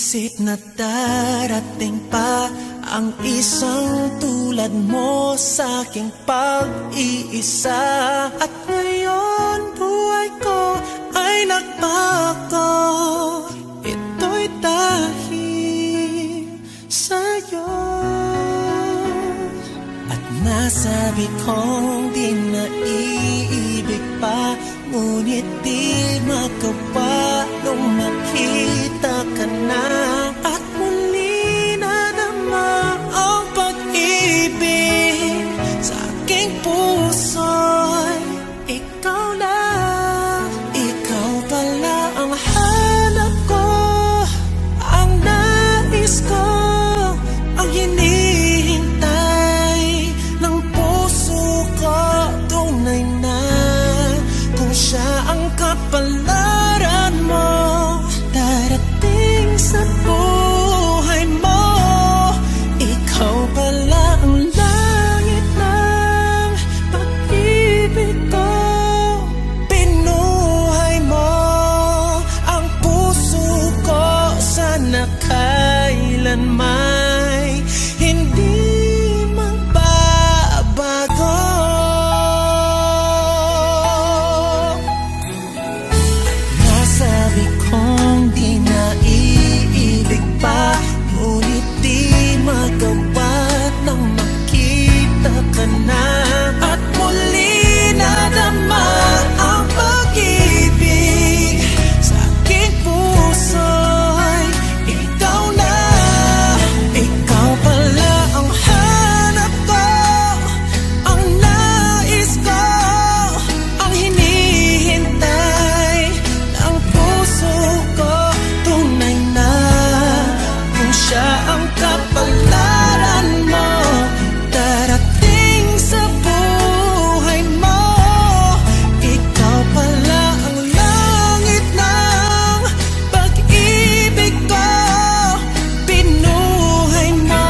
isip na darating pa ang isang tulad mo sa aking pag-iisa. At ngayon buhay ko ay nagbago, ito'y dahil sa'yo. At nasabi kong di na iibig pa, ngunit di magawa nung makita ka na. At muli nadama ang pag-ibig sa aking puso'y ikaw lang. Ikaw pala ang hanap ko, ang nais ko, ang hinihintay ng puso ko. Tunay na kung siya ang kapalaran mo, darating sa buhay mo. Ikaw pala ang langit ng pag-ibig ko. Pinuhay mo ang puso ko, sana kailanman hindi magbabago. Nasabi kong di na iibig pa, ngunit di magawa nang makita ka na. At muli nadama ang pag-ibig sa aking puso'y ikaw na. Ikaw pala ang hanap ko, ang nais ko, ang hinihintay ng puso ko. Tunay na kung siya ang kapalaran mo, darating sa buhay mo. Ikaw pala ang langit ng pag-ibig ko. Pinuhay mo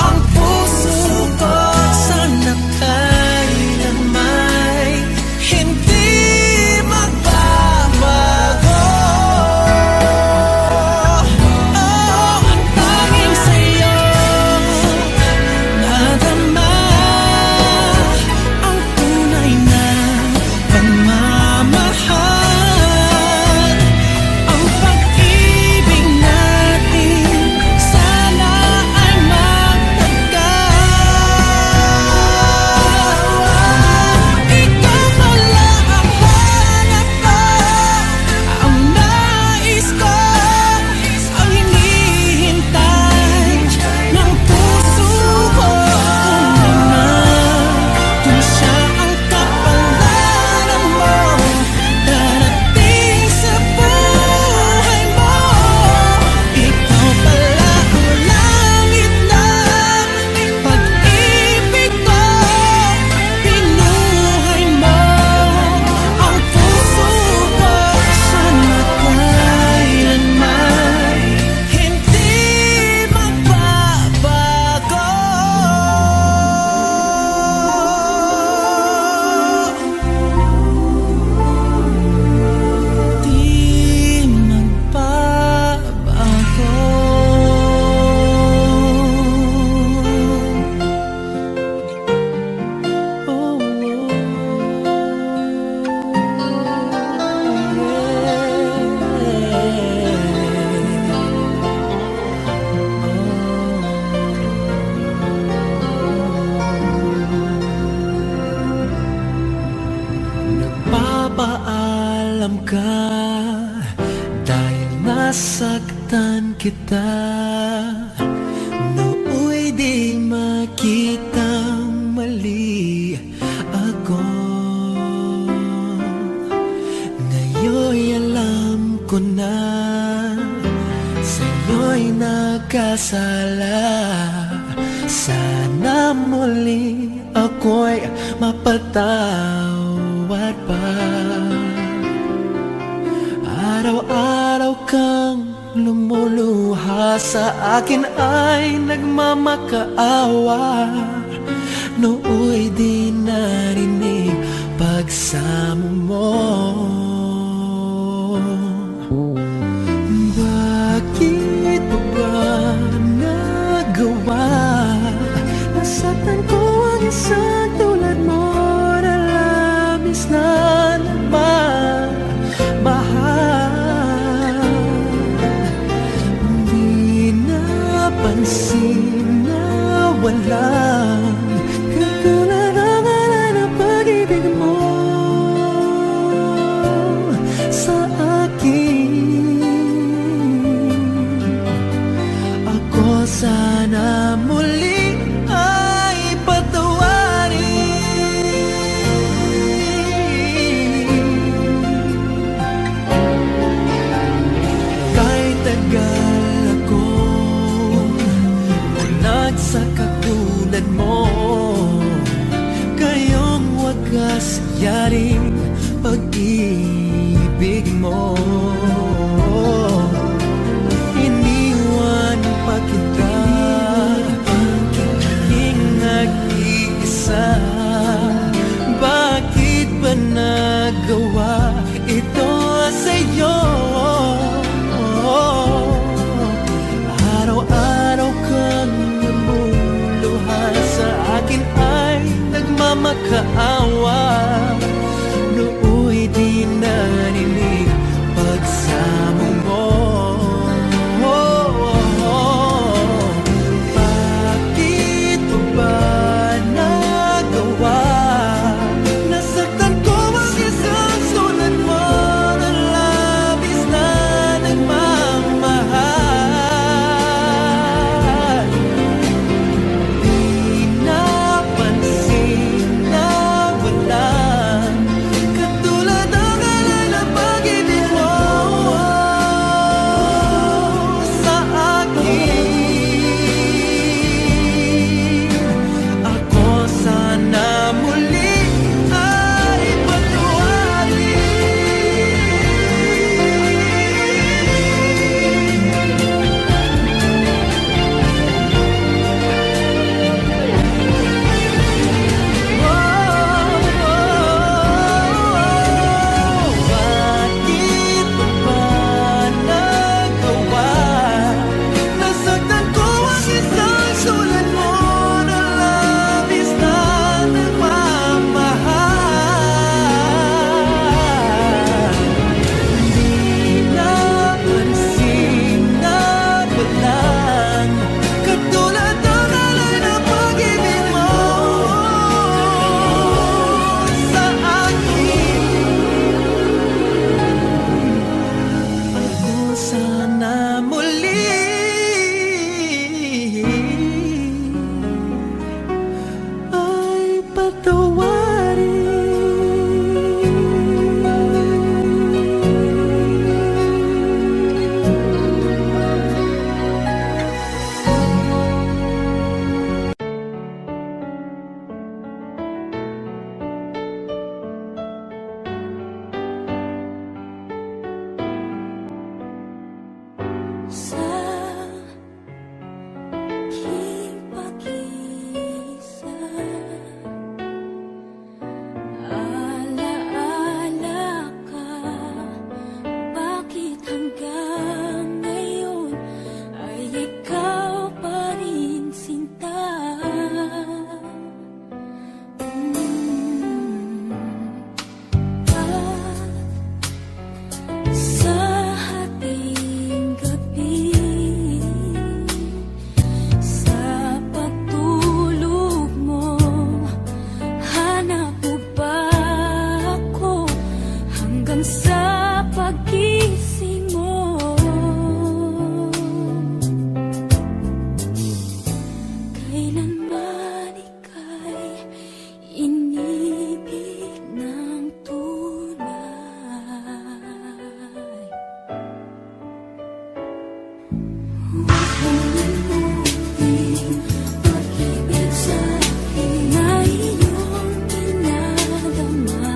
ang puso ko, sana kailanman hindi magbabago. Oh, tanging sa'yo nadama ang tunay na pagmamahal. Ang pag-ibig natin sana ay magtagal. Ikaw pala ang hanap ko, ang nais ko, ang hinihintay ng puso ko. Tunay na kung siya ang kapalaran mo, darating sa buhay mo. Ikaw pala ang langit ng pag-ibig ko. Pinuhay mo ang puso ko, sana kailanman hindi magbabago. Di magbabago. Nagpapaalam ka dahil nasaktan kita. Nooy di makitang mali ako. Ngayon'y alam ko na sa'yo'y nagkasala. Sana muli ako'y mapatawad pa. Araw-araw kang lumuluha sa akin ay nagmamakaawa. Nooy di narinig pagsamo mo. Bakit lang. Katulad ang alay ng pag-ibig mo sa akin. Ako sana muli ay patawarin. Kahit tagal ako bulag sa katulad mo, kayong wagas yaring pag-ibig mo. Iniwan pa kita, aking nag-iisa. Bakit ba nagawa ito sa'yo? Araw-araw kang namuluhan sa akin ay nagmamakaawa. Nooy di narinig pagsamo mo. Bakit mo ba nagawa? Nasaktan ko ang isang sulat mo na labis na nagmamahal. Di napansin na walang katulad ng alay ng pag-ibig mo sa akin. Ako sana muli ay bakit mo ba nagawa? Nasaktan ko ang isang sulat mo na labis na nagmamahal. Di napansin na walang katulad ng alay ng pag-ibig mo sa akin. Ako sana muli ay Sa aking pag-iisa, alaala ka. Bakit hanggang ngayon ay ikaw pa rin sinta? Sa ating gabi, sa pagtulog mo, hanap mo ba ako hanggang sa paggising mo? Kailanman ika'y inibig ng tunay. Huwag mong limutin pag-ibig sa akin na iyong pinadama.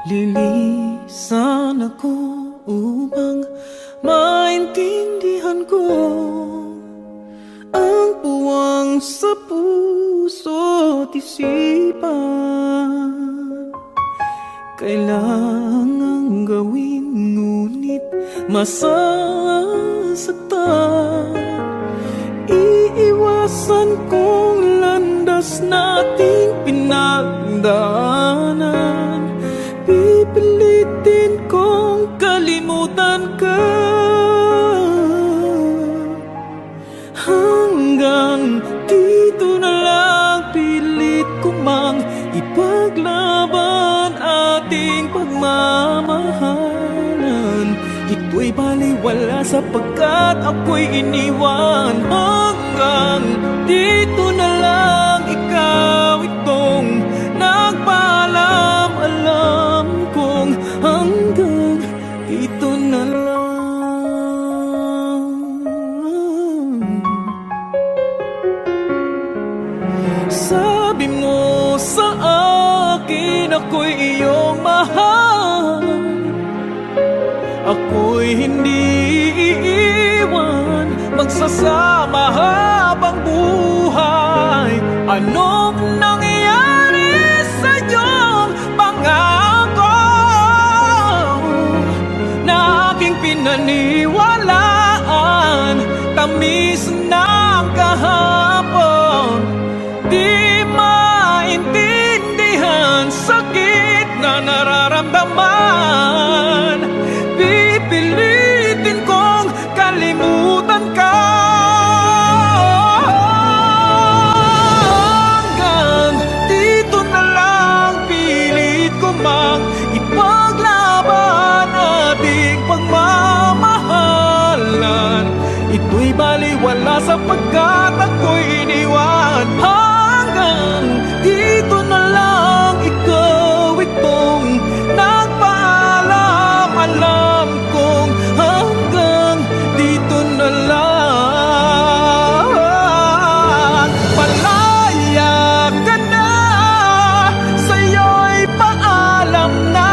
Lilisan ako upang maintindihan ko ang puwang sa puso't isipan. Kailangang gawin ngunit masasaktan. Iiwasan kong landas nating pinagdaanan. Pipilitin kong kalimutan ka hanggang dito na lang. Pilit ko mang ipaglaban ating pagmamahalan. Ito'y baliwala sapagkat ako'y iniwan. Hanggang dito na lang, ikaw itong nagpaalam. Alam kong hanggang dito na lang. Sabi mo sa akin ako'y iyong mahal. Ako'y hindi iiwan, magsasama habang buhay. Anong nangyari sa iyong pangako na aking pinaniwalaan? Tamis ng kahapon, di maintindihan sakit na nararamdaman. Pipilitin kong kalimutan ka hanggang dito na lang. Pilit ko mang ipaglaban ating pagmamahalan. Ito'y baliwala sapagkat ako'y iniwan. Hanggang dito na lang, ikaw itong nagpaalam. Alam kong hanggang dito na lang. Palaya ka na, sa'yo'y paalam na.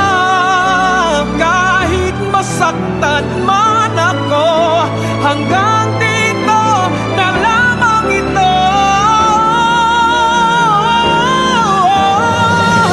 Kahit masaktan man ako, hanggang dito na lamang ito.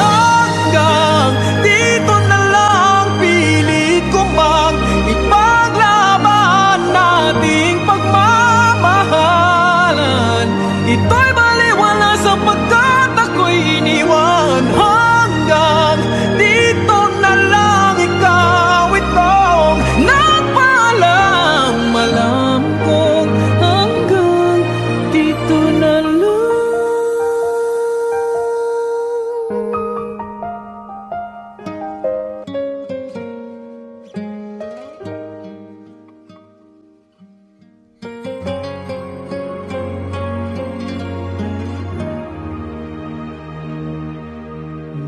Hanggang dito na lang, pilit ko mang ipaglaban nating pagmamahalan. Ito'y baliwala sapagkat ako'y iniwan. Hanggang dito na lang, ikaw itong nagpaalam. Alam kong hanggang dito na lang.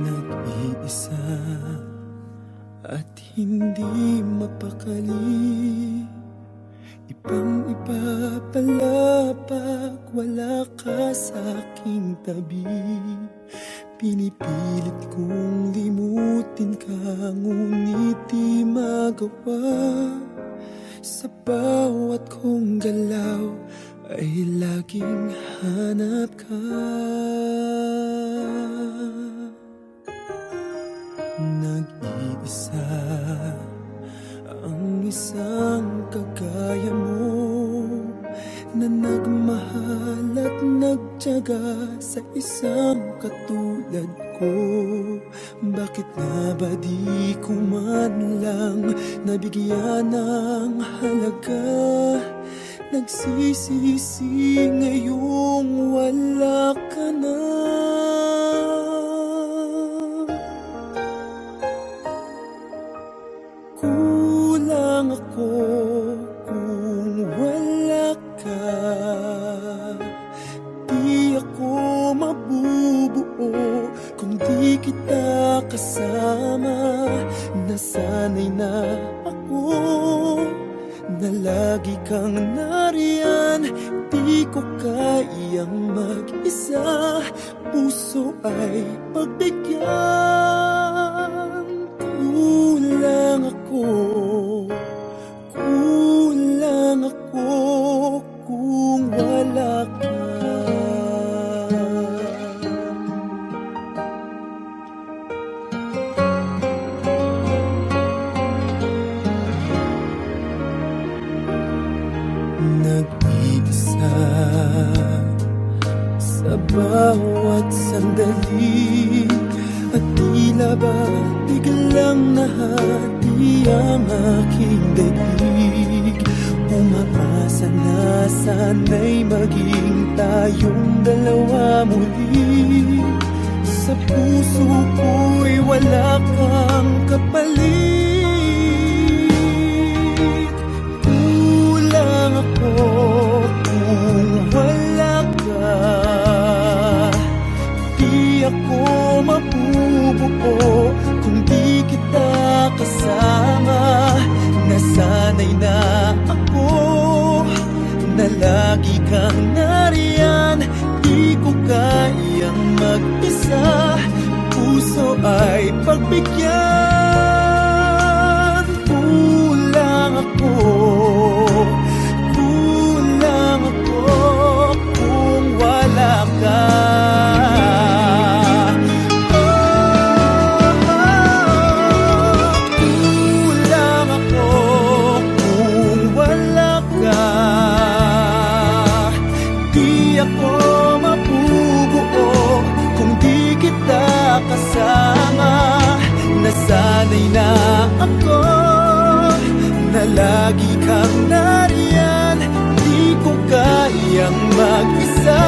Nag-iisa at hindi mapakali. Ibang-iba pala pag wala ka sa aking tabi. Pinipilit kong limutin ka, ngunit di magawa. Sa bawat kong galaw ay laging hanap ka. Nag-iisa ang isang kagaya mo, na nagmahal at nagtiyaga sa isang katulad ko. Bakit nga ba di ko man lang nabigyan ng halaga? Nagsisisi ngayong wala ka na. Kulang ako kung wala ka. Di ako mabubuo kung di kita kasama. Nasanay na ako na lagi kang nariyan. Di ko kayang mag-isa, puso ay pagbigyan ko. ka. Nag-iisa sa bawat sandali, at tila ba biglang nahati ang aking daig. Umaasa na sana'y maging tayong dalawa muli. Sa puso ko'y wala kang kapalit. Kulang ako kung wala ka. Di ako mabubuo kung di kita kasama. Nasanay na ako na lagi kang nariyan. Di ko kayang mag-isa, puso ay pagbigyan. Kulang ako kung wala ka. Kulang ako kung wala ka. Di ako mabubuo kung di kita kasama. Nasanay na ako na lagi kang nariyan. Di ko kayang mag-isa,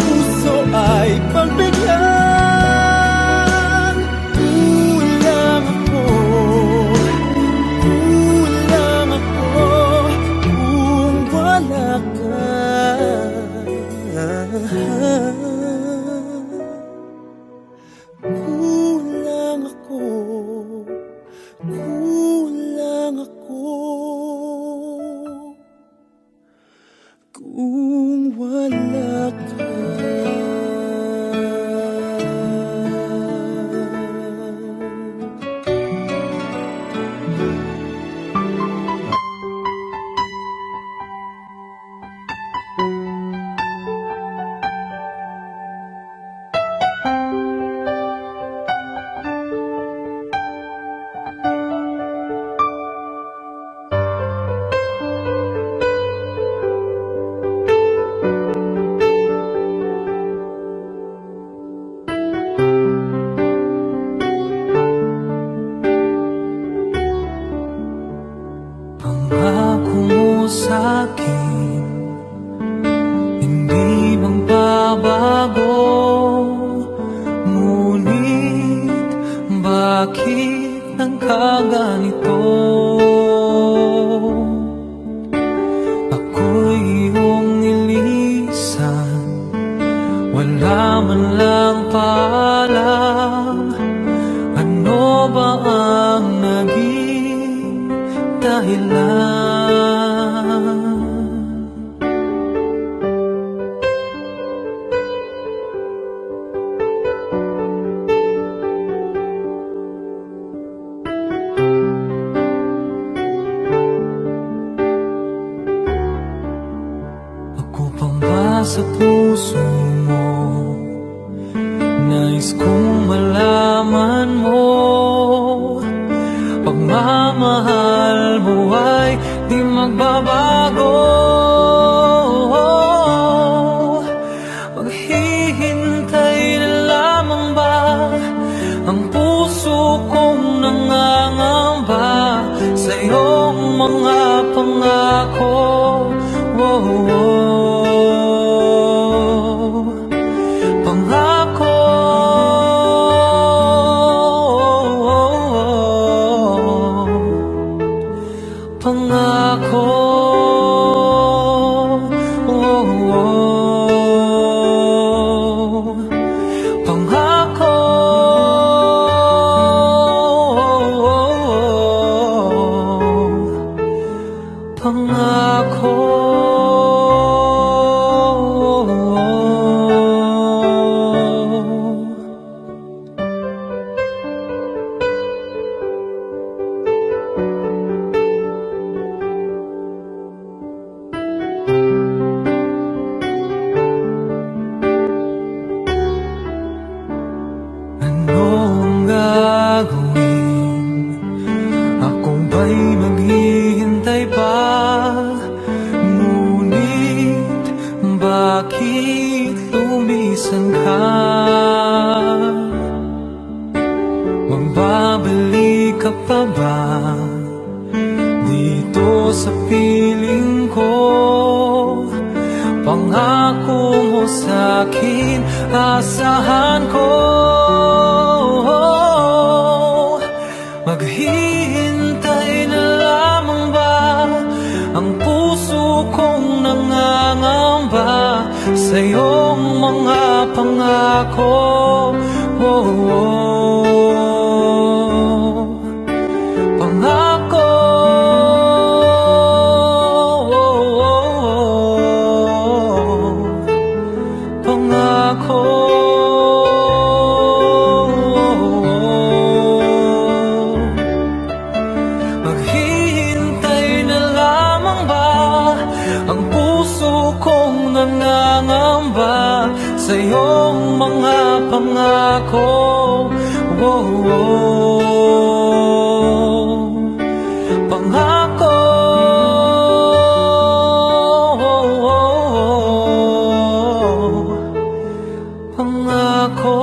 puso ay pagbigyan. Kulang ako kung wala ka. Kulang ako kung wala ka. Pangako mo sa'kin, hindi magbabago. Ngunit bakit nagkaganito? Ako'y iyong nilisan, wala man lang paalam. Ano ba ang naging dahilan? Ako pa ba sa puso mo? Nais kong malaman mo, pagmamahal mo ay di magbabago. Maghihintay na lamang ba ang puso kong nangangamba sa iyong mga pangako? Pangako, pangako, pangako, pangako. bakit lumisan ka? Magbabalik ka pa ba dito sa piling ko? Pangako mo sa'kin, asahan ko. Maghihintay na lamang ba ang puso kong nangangamba sa iyong mga pangako? Oh, oh. Pangako. Oh, oh. Pangako. Maghihintay na lamang ba ang puso kong nangangamba sa iyong mga pangako? Oh, oh. Pangako. Oh, oh. Pangako.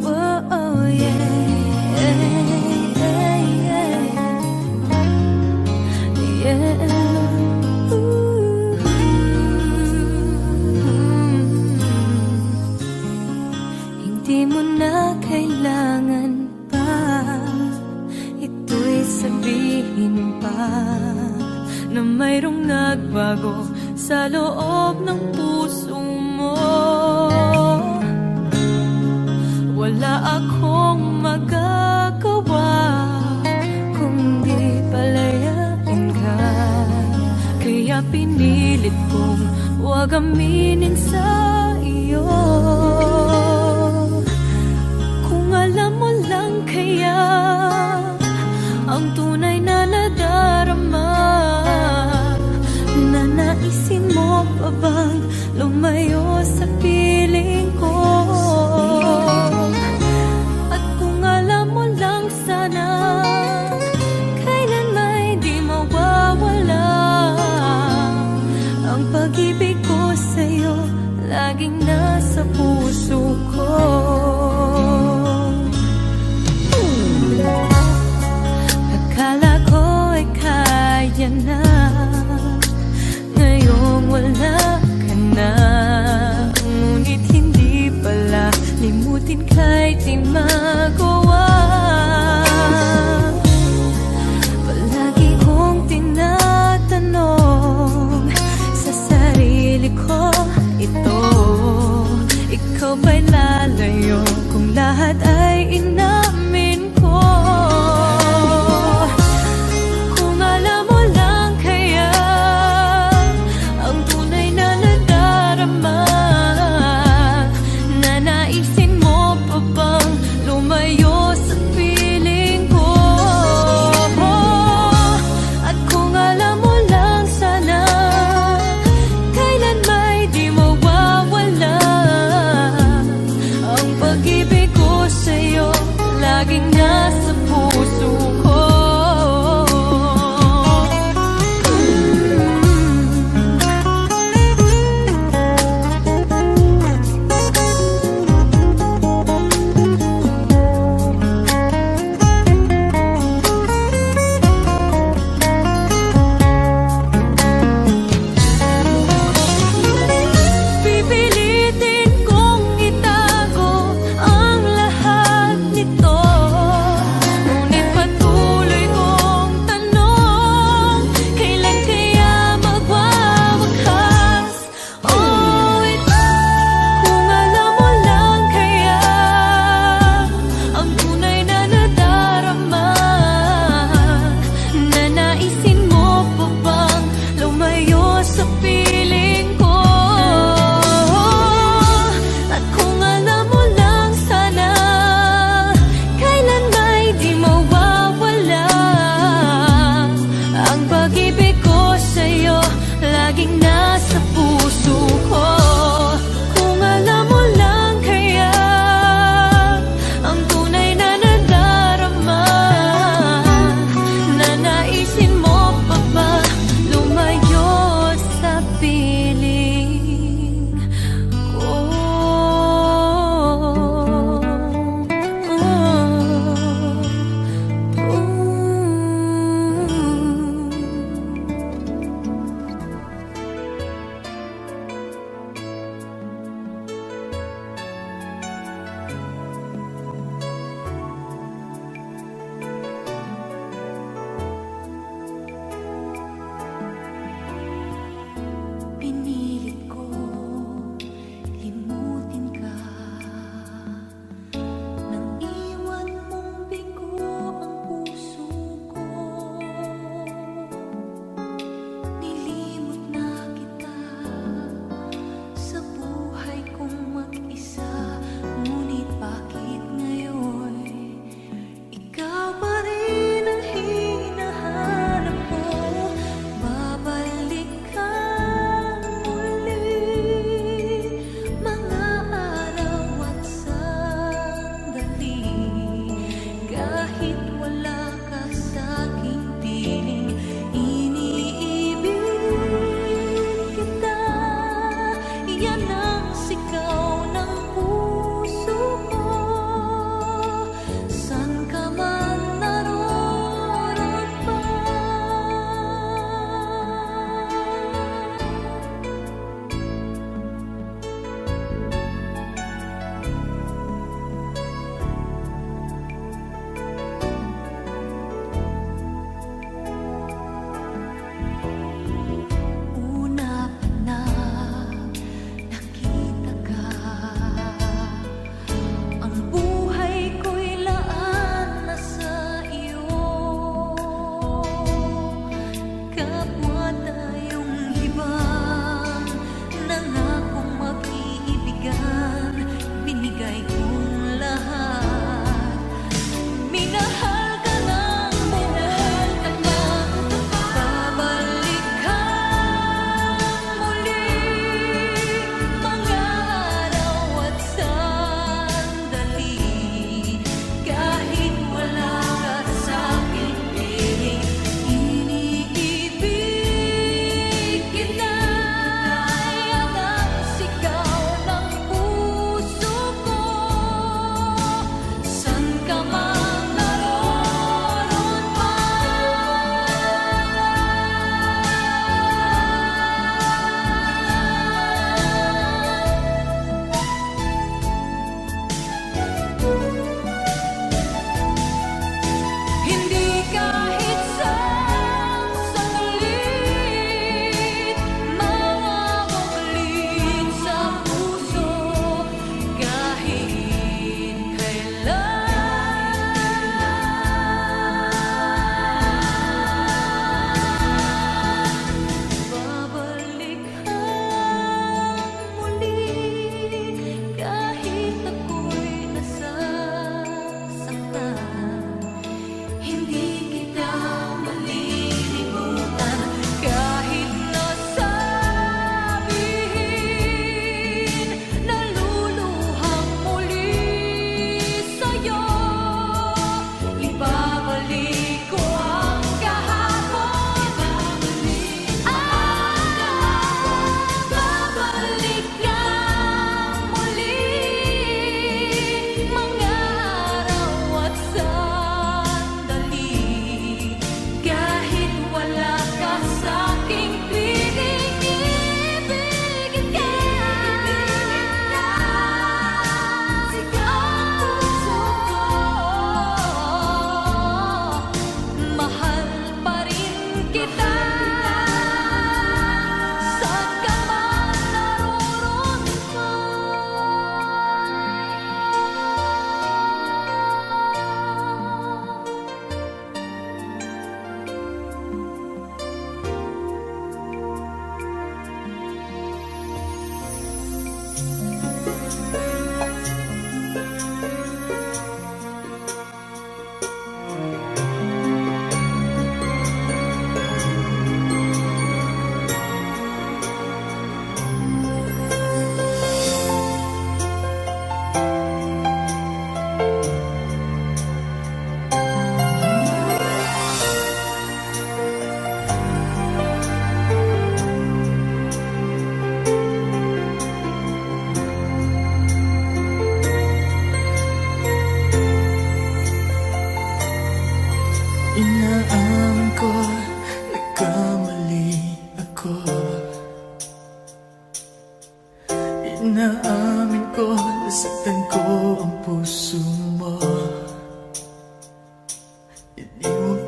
Oh, oh, yeah, yeah. Ooh. Hindi mo na kailangan pa ito'y sabihin pa na mayroong nagbago sa loob ng puso mo. Wala akong magagawa kundi palayain ka. Kaya pinilit kong huwag aminin sa iyo. Kung alam mo lang kaya ang tunay na nadarama, nanaisin mo pa bang lumayo sa piling ko? At kung alam mo lang sana, kailan may di mawawala ang pag-ibig ko sa'yo, laging nasa puso ko. Akala ko ay kaya na, ngayong wala ka na. Ngunit hindi pala, limutin kahit di magawa. Palagi kong tinatanong sa sarili ko ito, ikaw ba'y lalayo kung lahat ay inamin ko? Kung alam mo lang kaya ang tunay na nadarama, nanaisin mo pa bang lumayo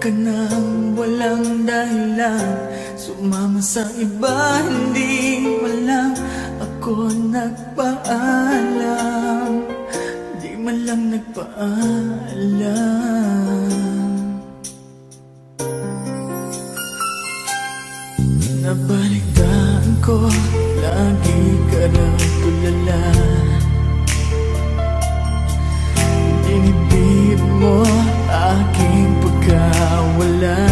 ka nang walang dahilan, sumama sa iba, hindi man lang ako nagpaalam, di man lang nagpaalam. Nabalitaan ko, lagi ka raw tulala, dinibdib mo aking pagkawala.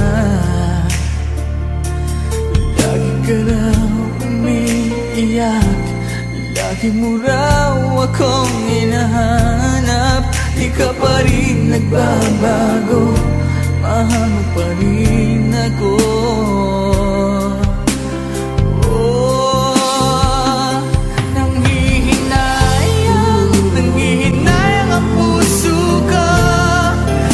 Lagi ka raw umiiyak, lagi mo raw akong hinahanap, di ka pa rin nagbabago, mahal mo pa rin ako. Nanghihinayang ang puso ko,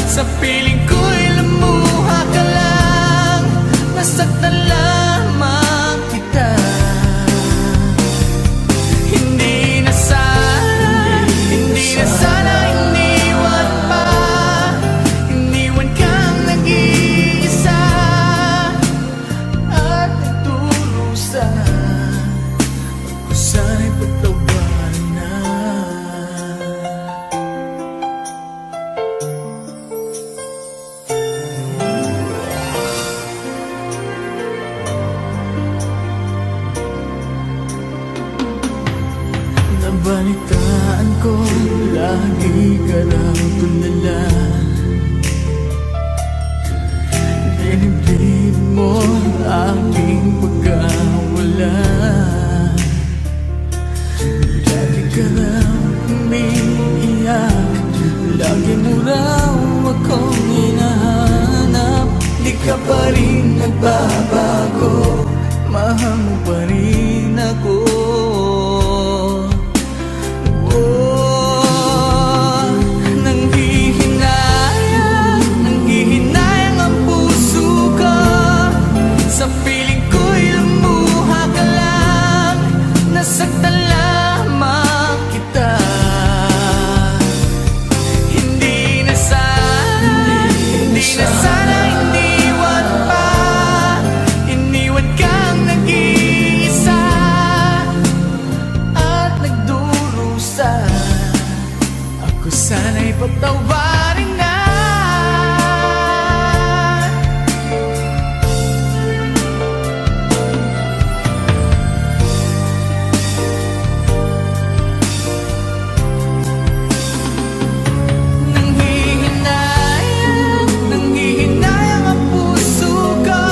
sa piling ko'y lumuha ka lang, nasaktan lamang kita. Hindi na sana iniwan pa, iniwan kang nag-iisa at nagdurusa. Ako sana'y patawarin na. Nabalitaan ko, lagi ka raw tulala, dinibdib mo aking pagkawala. Lagi ka raw umiiyak, lagi mo raw akong hinahanap, di ka pa rin nagbabago, mahal mo pa rin ako. Nanghihinayang ang puso ko, sa piling ko'y lumuha ka lang, nasaktan lamang kita. Hindi na sana iniwan pa, iniwan kang nag-iisa at nagdurusa. Ako sana'y patawarin na. Nanghihinayang ang puso ko,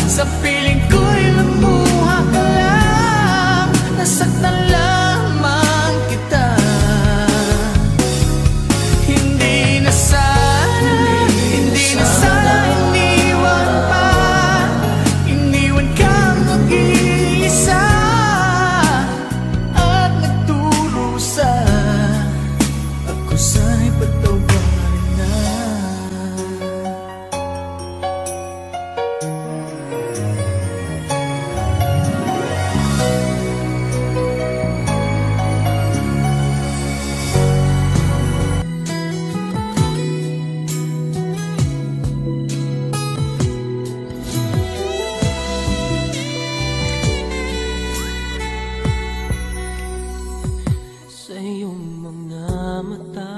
sa piling ko'y lumuha ka lang, nasaktan lamang kita. Hindi na sana iniwan pa, iniwan kang nag-iisa at nagdurusa. Ako sana'y patawarin na. Sa iyong mga mata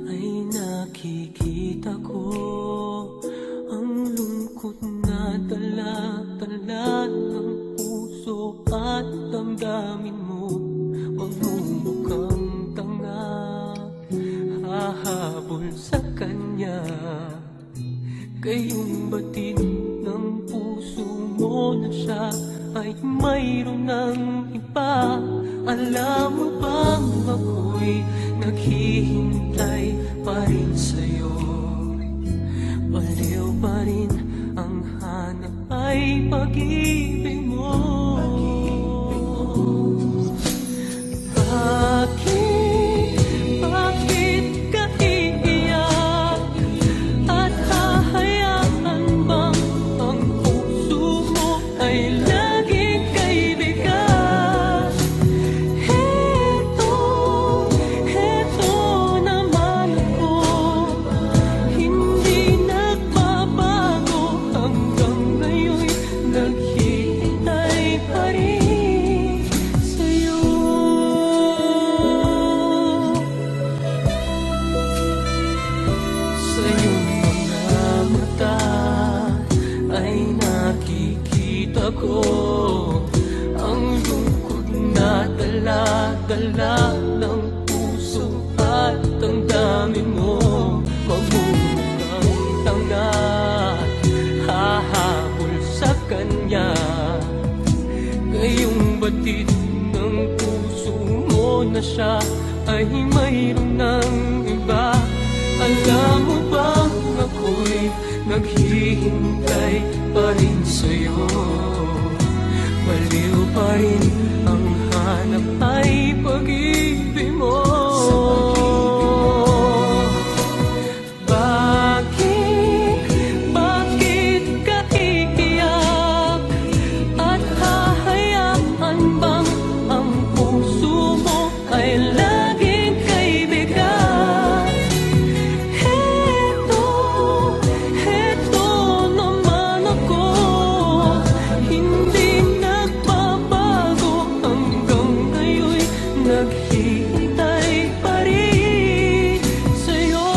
ay nakikita ko ang lungkot na dala-dala ng puso at damdamin mo. Huwag mong mukhang tanga, hahabol sa kanya. Kayong batid ng puso mo na siya ay mayroon ng iba. Alam mo bang ako'y naghihintay pa rin sa'yo? Baliw pa rin ang hanap ay pag-ibig mo. Bakit ka iiyak at hahayaan bang ang puso mo ay laging kaibigan? Heto naman ako, hindi na siya ay mayroon ng iba. Alam mo bang ako'y naghihintay pa rin sa'yo? Baliw pa rin ang hanap ay pag-ibig mo. Bakit ka iiyak? At hahayaan bang ang puso mo ay laging kaibigan? Heto naman ako, hindi nagbabago hanggang ngayon, naghihintay pa rin sa'yo.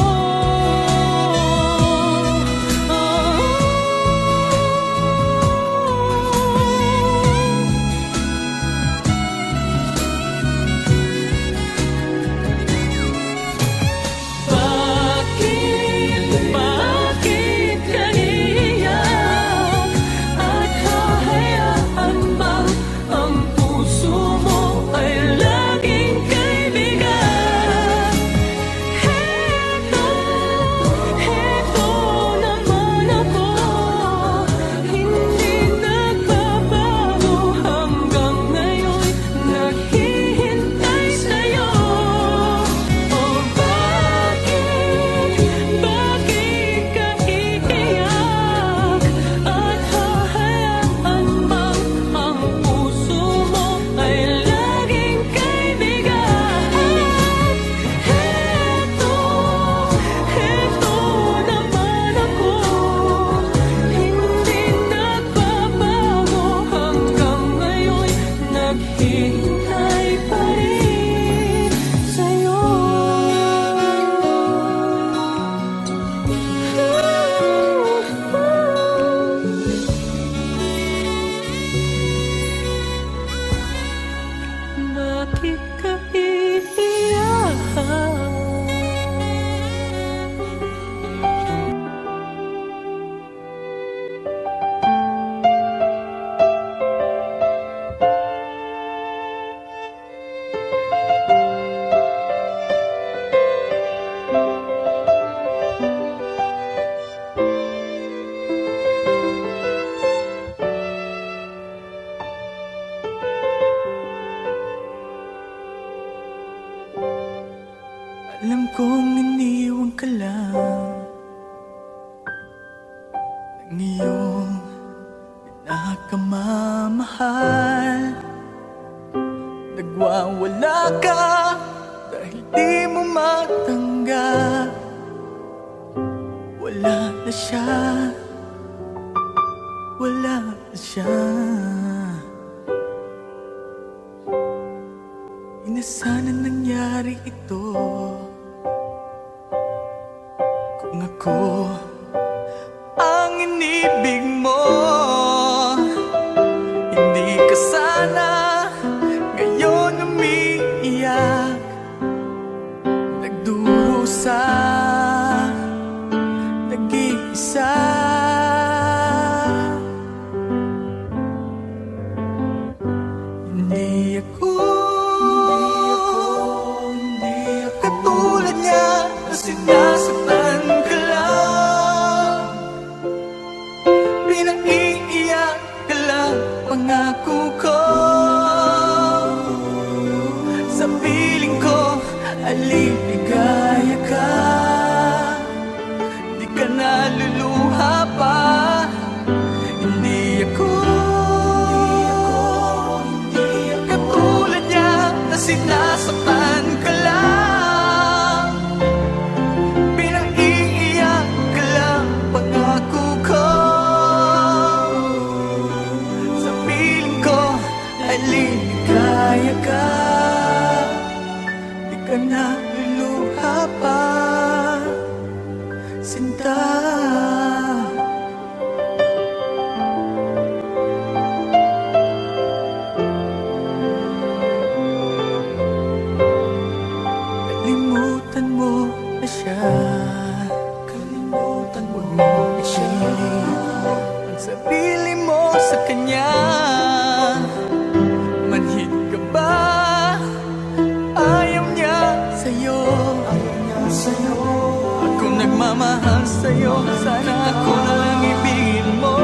Bakit ka iiyak? At hahayaan bang ang puso mo ay laging kaibigan? Heto naman ako, hindi nagbabago hanggang ngayon, naghihintay sa'yo. Oh, bakit ka iiyak? At hahayaan bang ang puso mo ay laging kaibigan? Heto naman ako, hindi nagbabago hanggang ngayon, naghihintay pa rin sa'yo. Bakit ka iiyak? Alam kong iniwan ka lang ng iyong pinakamamahal. Nagwawala ka dahil di mo matanggap. Wala na siya, wala na siya. Di na sana nangyari ito kung ako ang inibig mo. Hindi ka sana ngayon umiiyak, nagdurusa, nag-iisa. Hindi ako katulad niya na sinasaktan ka lang, pinag-iiyak ka lang. Pangako ko sa piling ko ay liligaya ka. Di ka naluluha pa. Hindi ako katulad niya na sinasaktan ka lang, pinag-iiyak ka lang. Pangako ko sa piling ko ay liligaya ka. Di ka naluluha pa, sinta. Kalimutan mo na siya, kalimutan mo na siya. Ang sarili mo sa kanya, manhid ka ba? Ay ayaw niya sa'yo. At kung nagmamahal sa'yo, sana ako na lang ibigin mo.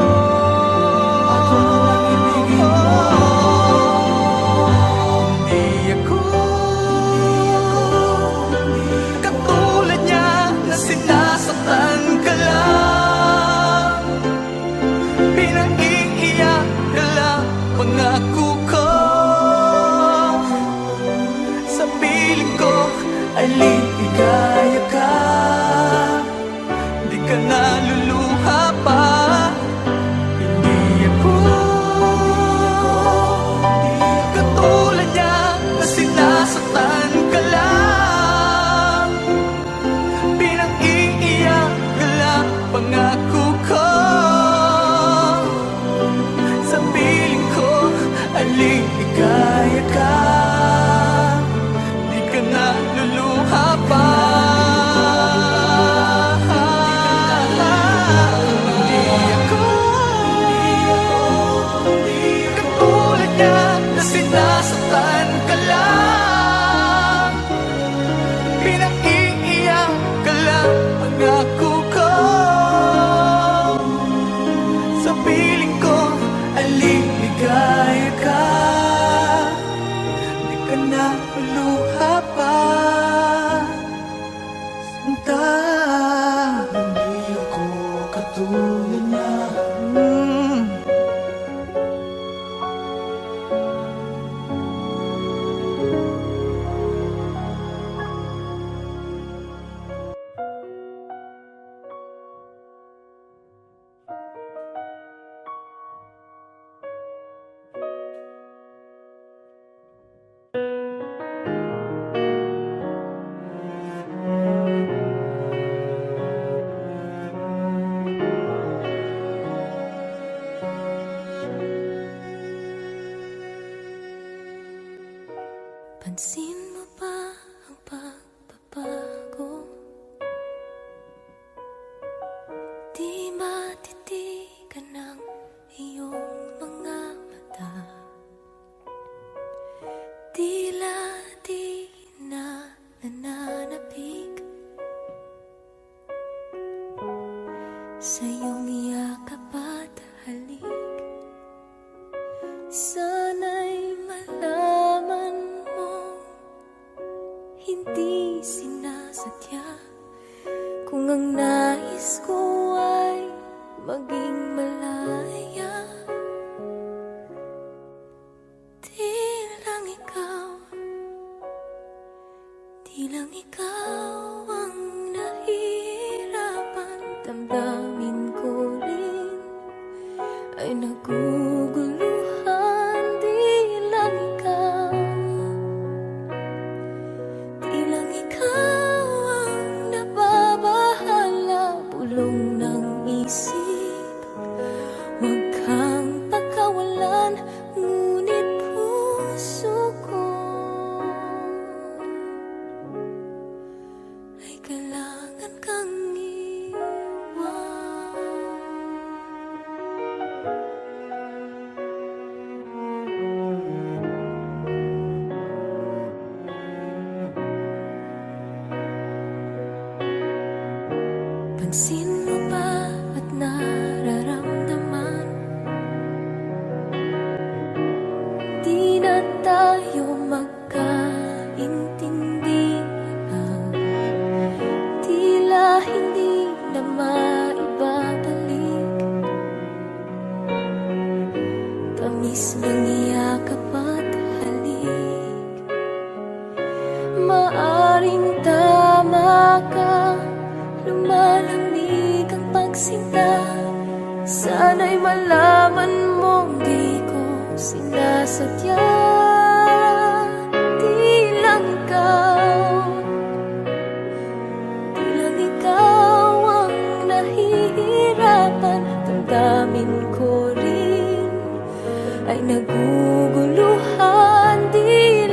Ako na lang ibigin mo. Hindi ako katulad niya na sinasaktan ka lang. Pinag-iiyak ka lang, pangako ko. Sa piling ko ay liligaya ka. Di ka naluluha pa. Hindi ako katulad niya na sinasaktan ka lang. Pinag-iiyak ka lang, pangako ko. Sa piling ko ay liligaya ka. Di ka naluluha pa. Katulad niya na sinasaktan ka lang. Pinag-iiyak ka lang, pangako ko. Sa piling ko ay liligaya ka. Di ka na luluha pa. Sinta, hindi ako katulad niya. Pansin mo ba ang pagbabago? Di matitigan ng iyong mga mata. Tila di na nananapig sa iyong yakap at halik. Sana'y malaman mo, hindi sinasadya. Kung ang nais ko ay maging malaya, di lang ikaw ang nahihirapan. Damdamin ko rin ay naguguluhan. Di lang ikaw ang nababahala. Bulong ng isip, huwag kang pagkawalan. Ngunit puso ko ay kailangan kang iwan. Pansin mo ba at nararamdaman? Di na tayo magkaintindihan. Tila hindi na maibabalik tamis ng yakap at halik. Maaring tama ka, lumalamig ang pagsinta. Sana'y malaman mong di ko sinasadya. Di lang ikaw ang nahihirapan. Damdamin ko rin ay naguguluhan. Di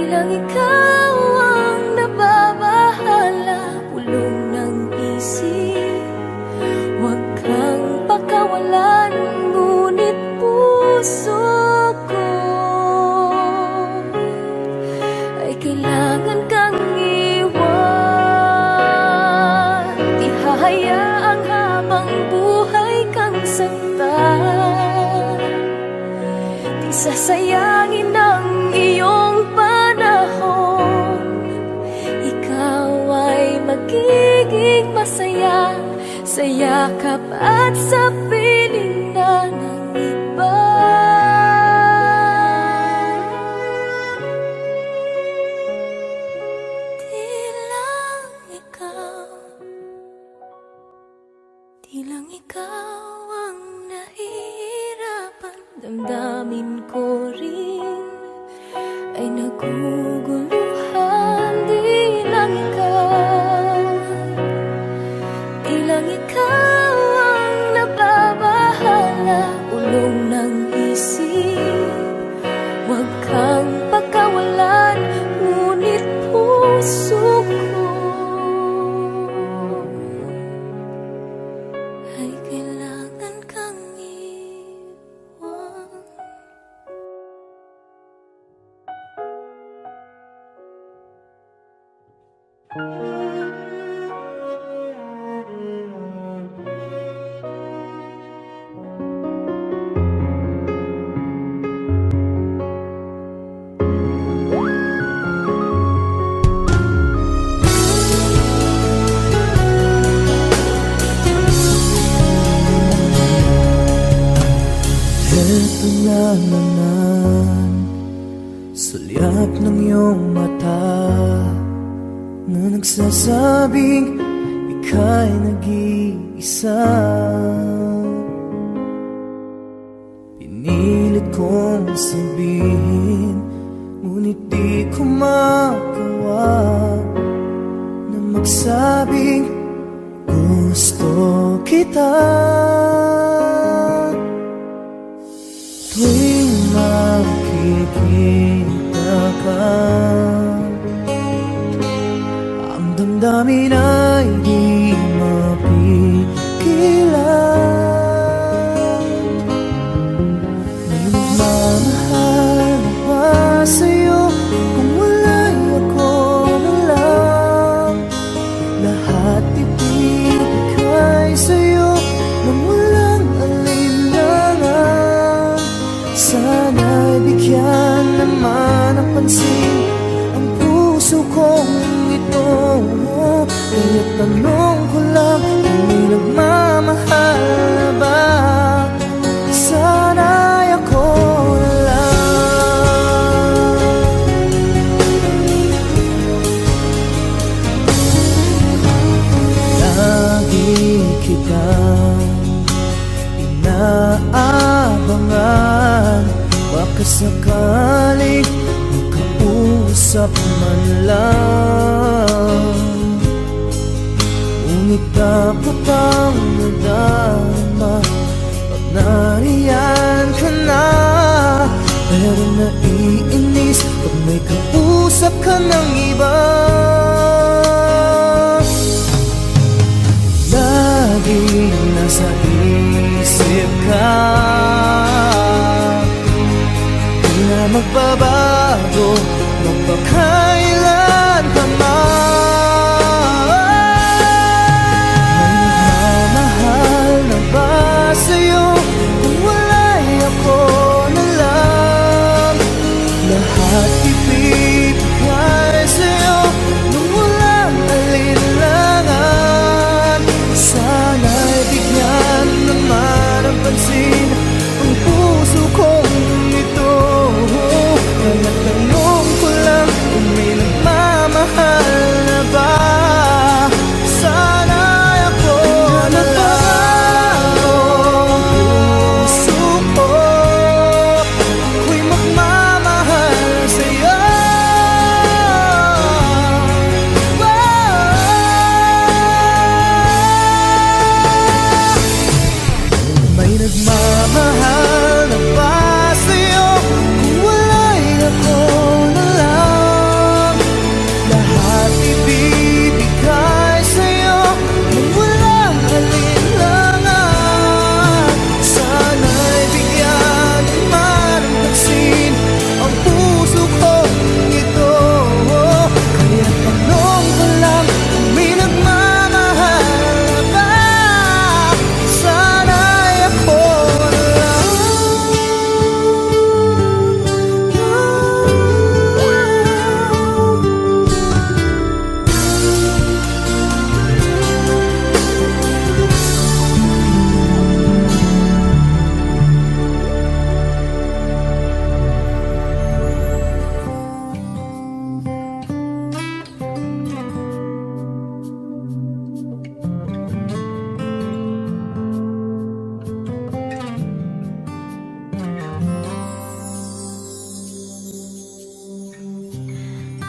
lang ikaw ang nababahala. Bulong ng isip, huwag kang pakawalan. Ngunit puso ko kailangan kang iwan. Di hahayaang habang buhay kang saktan. Di sasayangin ang iyong panahon. Ikaw ay magiging masaya sa yakap at sa piling na ng iba. Di lang ikaw ang nahihirapan. Damdamin ko rin ay naguguluhan. Di lang ikaw ang nababahala. Ulong ng isip, huwag kang pagkawalan. Ngunit puso ko ay kailangan kang iwan. Eto na naman, sulyap ng iyong mata na nagsasabing ika'y nag-iisa. Pinilit kong sabihin, ngunit di ko magawa na magsabing gusto kita. Tuwing makikita ka, ang damdamin ay di mapigilan. May nagmamahal na ba sa'yo kung wala'y ako na lang? Lahat ibigay sa'yo nang walang alinlangan. Sana'y bigyan naman ng pansin ang puso kong ito. Kaya tanong ko lang kung may nagmamahal na ba? Sana'y ako na lang. Lagi kitang inaabangan, baka sakaling makausap man lang. Ngunit dapat ang nadama pag nariyan ka na. Pero naiinis pag may kausap ka ng iba. Laging nasa isip ka, di na magbabago magpakailan pa man. May nagmamahal na ba sa'yo kung wala'y ako na lang? Lahat ibibigay sa'yo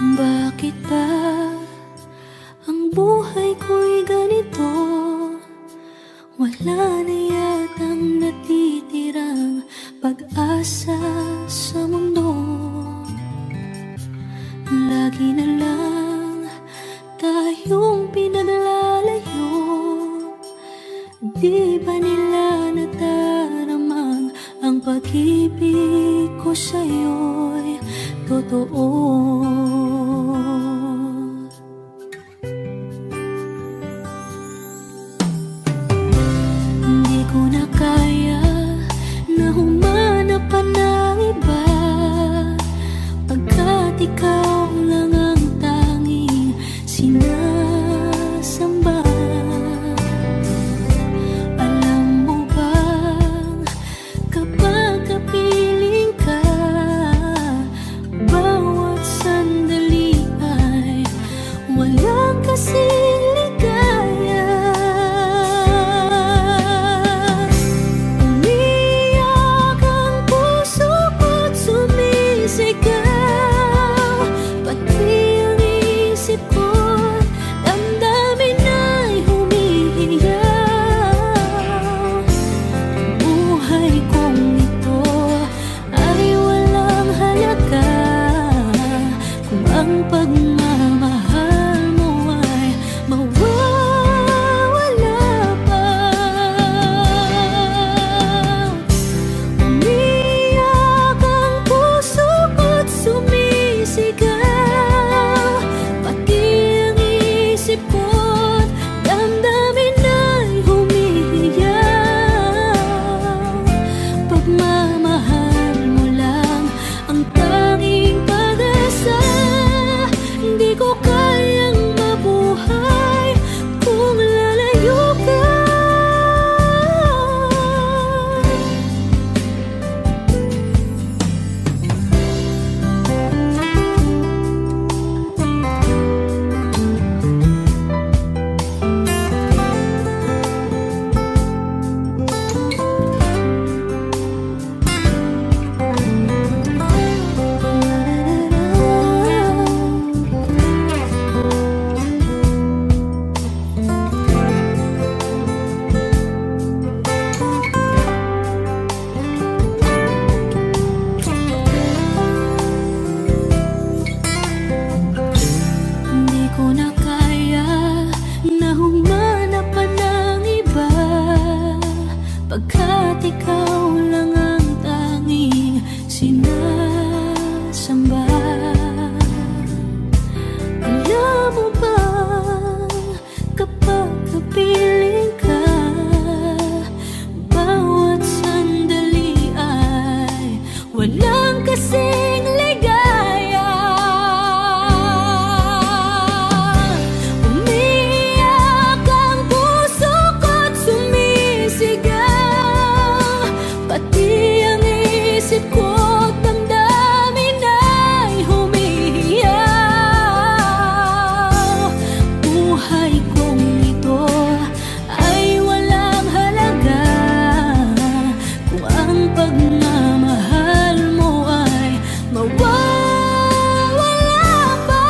Bakit ba ang buhay ko'y ganito? Wala na yatang natitirang pag-asa sa mundo. Lagi na lang tayong pinaglalayo. Di ba nila nataramang ang pag-ibig ko sa'yo'y totoo? Hindi ko na kaya na humanap pa ng iba, pagkat ikaw lang ang tanging sinasamba. Alam mo bang kapag kapiling ka, bawat sandali ay walang kasing ligaya. Umiyak ang puso ko't sumisigaw, pati ang isip ko't damdamin ay humihiyaw. Buhay kong ito ay walang halaga kung ang pagmamahal mo ay mawawala pa. Umiyak ang puso ko't sumisigaw, pati ang isip ko't damdamin ay humihiyaw. Pagmamahal mo lang ang tanging pag-asa. Hindi ko kayang mabuhay kung lalayo ka. Hindi ko na kaya na humanap pa ng iba, pagkat ikaw lang ang tanging sinasamba. Alam mo ba kapag kapiling ka, bawat sandali ay walang kasing ligaya. Umiyak ang puso ko't sumisigaw, pati ang isip ko't damdamin ay humihiyaw. Buhay kong ito ay walang halaga kung ang pagmamahal mo ay mawawala pa.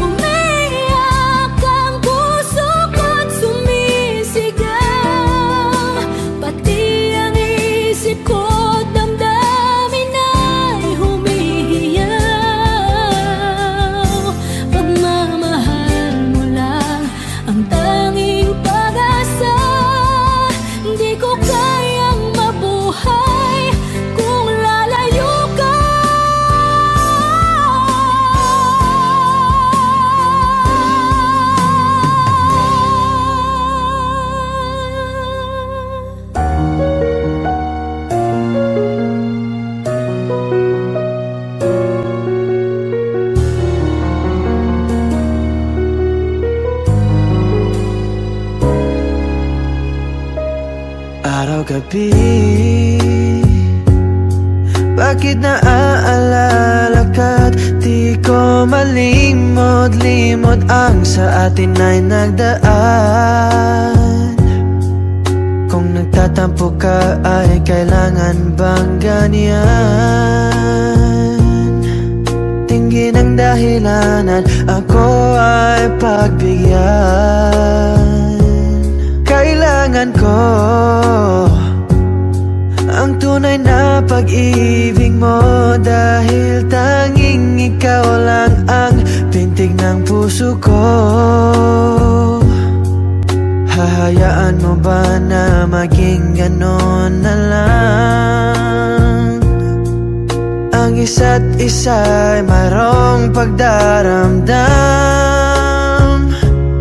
Umiyak ang puso ko't sumisigaw, pati ang isip ko't damdamin ay humihiyaw. Pagmamahal mo lang ang tanging pag-asa. Hindi ko kayang mabuhay kung lalayo ka. Araw-gabi, bakit naaalala ka't di ko malimot-limot ang sa atin ay nagdaan? Kung nagtatampo ka ay kailangan bang ganyan? dahilanan ako ay pagbigyan. Kailangan ko ang tunay na pag-ibig mo, dahil tanging ikaw lang ang pintig ng puso ko. Hahayaan mo ba na maging ganon na lang? Ang isa't isa'y mayroong pagdaramdam.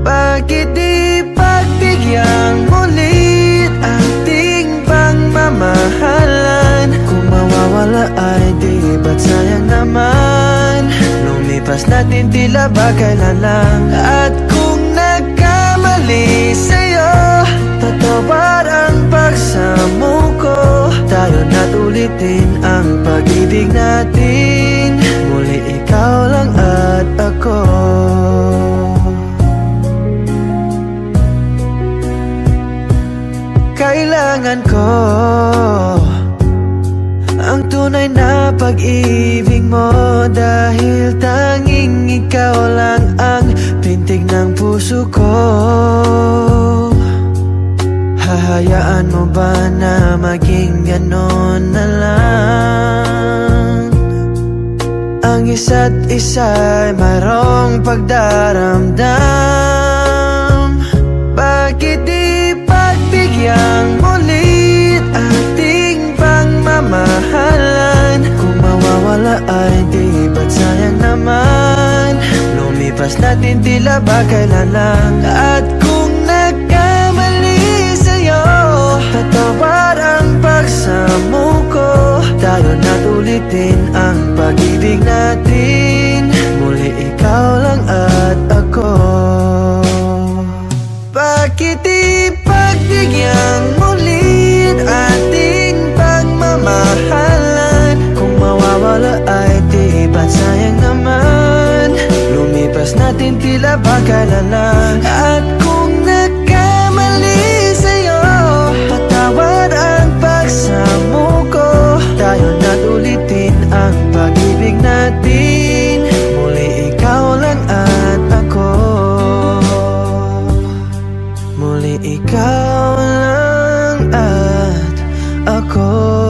Bakit di pagbigyang mulit ating pagmamahalan? Kung mawawala ay di ba't sayang naman? Lumipas natin tila ba kailan lang? At kung nagkamali sa'yo, patawad ang pagsamo ko. Tayo na't ulitin ang pag-ibig natin. Muli ikaw lang at ako. Kailangan ko ang tunay na pag-ibig mo, dahil tanging ikaw lang ang pintig ng puso ko. Hahayaan mo ba na maging ganon na lang? Ang isa't isa'y mayroong pagdaramdam. Bakit di pagbigyang mulit ating pagmamahalan? Kung mawawala ay di ba't sayang naman? Lumipas natin tila ba kailan lang? At kung nagkamali sa'yo, patawad ang pagsamo ko. Tayo na't ulitin ang pag-ibig natin. Muli ikaw lang at ako. Bakit di pagbigyang mulit ating pagmamahalan? Kung mawawala ay di ba't sayang naman? Lumipas natin tila ba kailan lang? At kung nagkamali sa'yo, patawad ang pagsamo ko. Tayo na't ulitin ang pag-ibig natin. Muli ikaw lang at ako. Muli ikaw lang at ako.